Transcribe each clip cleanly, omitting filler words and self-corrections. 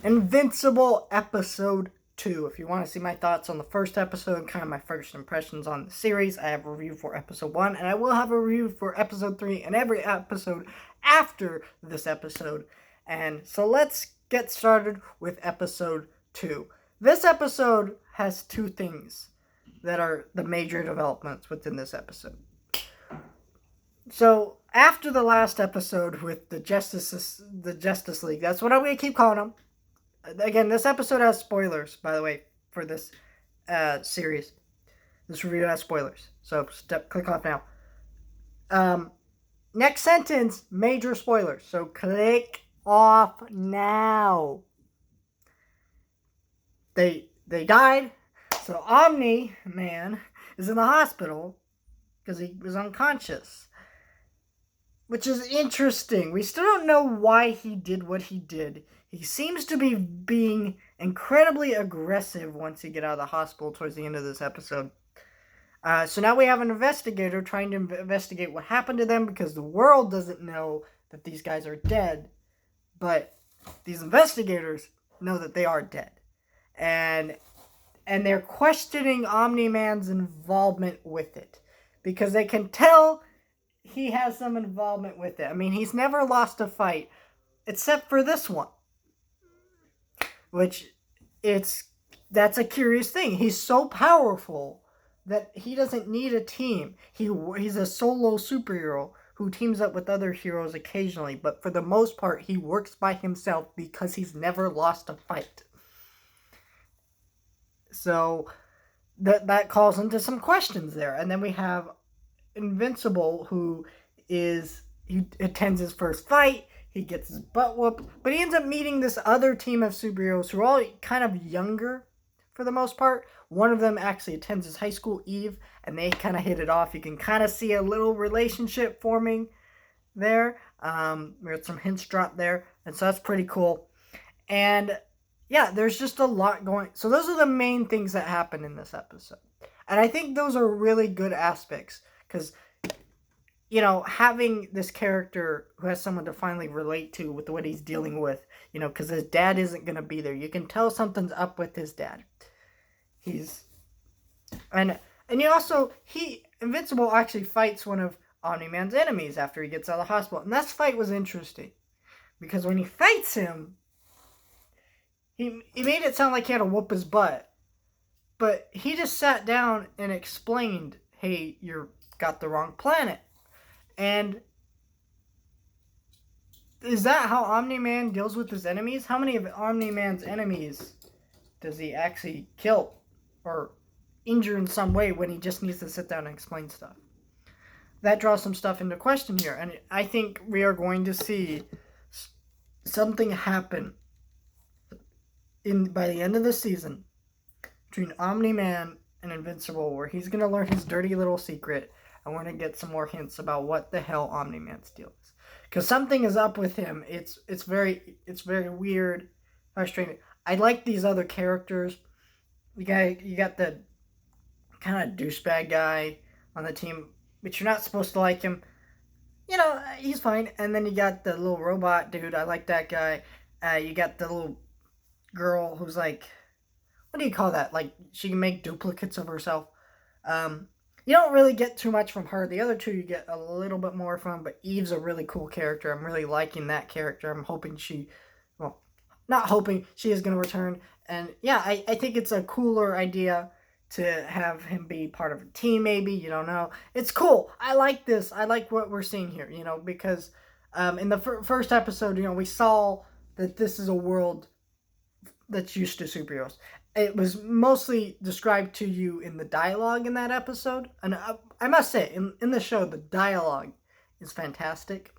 Invincible Episode 2. If you want to see my thoughts on the first episode and kind of my first impressions on the series, I have a review for Episode 1, and I will have a review for Episode 3 and every episode after this episode. And so let's get started with Episode 2. This episode has two things that are the major developments within this episode. So, after the last episode with the Justice League, that's what I'm going to keep calling them. Again, this episode has spoilers, by the way, for this series. This review has spoilers. So, click off now. Next sentence, major spoilers. So, click off now. They died. So, Omni-Man is in the hospital because he was unconscious. Which is interesting. We still don't know why he did what he did. He seems to be being incredibly aggressive once he get out of the hospital towards the end of this episode. So now we have an investigator trying to investigate what happened to them because the world doesn't know that these guys are dead. But these investigators know that they are dead. And they're questioning Omni-Man's involvement with it. Because they can tell he has some involvement with it. I mean, he's never lost a fight, except for this one. Which, that's a curious thing. He's so powerful that he doesn't need a team. He's a solo superhero who teams up with other heroes occasionally, but for the most part, he works by himself because he's never lost a fight. So, that calls into some questions there. And then we have Invincible, who he attends his first fight, he gets his butt whooped, but he ends up meeting this other team of superheroes who are all kind of younger for the most part. One of them actually attends his high school, Eve, and they kind of hit it off. You can kind of see a little relationship forming there. There's some hints dropped there, and so that's pretty cool. And yeah, there's just a lot going. So those are the main things that happen in this episode, and I think those are really good aspects. Because, having this character who has someone to finally relate to with what he's dealing with, because his dad isn't going to be there. You can tell something's up with his dad. Invincible actually fights one of Omni-Man's enemies after he gets out of the hospital. And that fight was interesting. Because when he fights him, he made it sound like he had to whoop his butt. But he just sat down and explained, hey, you're got the wrong planet. And is that how Omni-Man deals with his enemies? How many of Omni-Man's enemies does he actually kill or injure in some way when he just needs to sit down and explain stuff? That draws some stuff into question here, and I think we are going to see something happen by the end of the season between Omni-Man and Invincible, where he's going to learn his dirty little secret. I want to get some more hints about what the hell Omni-Man's deal is, because something is up with him. It's very weird, frustrating. I like these other characters. You got the kind of douchebag guy on the team, but you're not supposed to like him. He's fine. And then you got the little robot dude. I like that guy. You got the little girl who's like, what do you call that? Like, she can make duplicates of herself. You don't really get too much from her. The other two you get a little bit more from, but Eve's a really cool character. I'm really liking that character. I'm hoping not hoping, she is going to return. And yeah, I think it's a cooler idea to have him be part of a team, maybe. You don't know. It's cool. I like this. I like what we're seeing here, because in the first episode, we saw that this is a world that's used to superheroes. It was mostly described to you in the dialogue in that episode. And I must say, in the show, the dialogue is fantastic.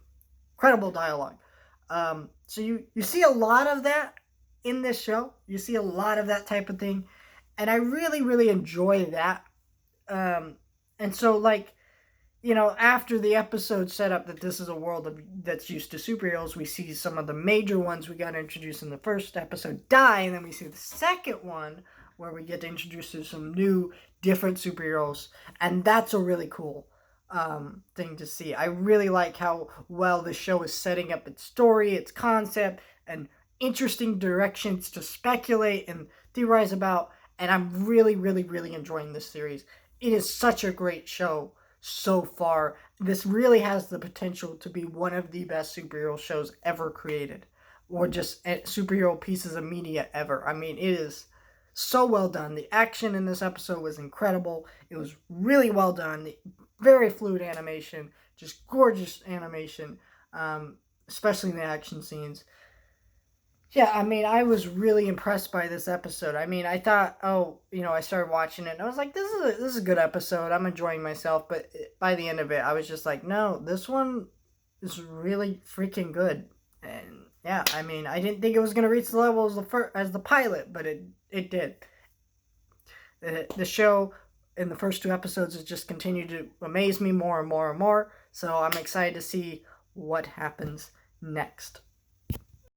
Incredible dialogue. So you see a lot of that in this show. You see a lot of that type of thing. And I really, really enjoy that. And so, after the episode set up that this is a world that's used to superheroes, we see some of the major ones we got introduced in the first episode die, and then we see the second one where we get to introduce to some new, different superheroes, and that's a really cool thing to see. I really like how well the show is setting up its story, its concept, and interesting directions to speculate and theorize about. And I'm really, really, really enjoying this series. It is such a great show so far. This really has the potential to be one of the best superhero shows ever created, or just superhero pieces of media ever. I mean, it is so well done. The action in this episode was incredible. It was really well done. Very fluid animation, just gorgeous animation, especially in the action scenes. Yeah, I mean, I was really impressed by this episode. I mean, I thought, I started watching it, and I was like, this is a good episode. I'm enjoying myself. But by the end of it, I was just like, no, this one is really freaking good. And yeah, I mean, I didn't think it was gonna reach the level as the pilot, but it did. The show in the first 2 episodes has just continued to amaze me more and more and more. So I'm excited to see what happens next.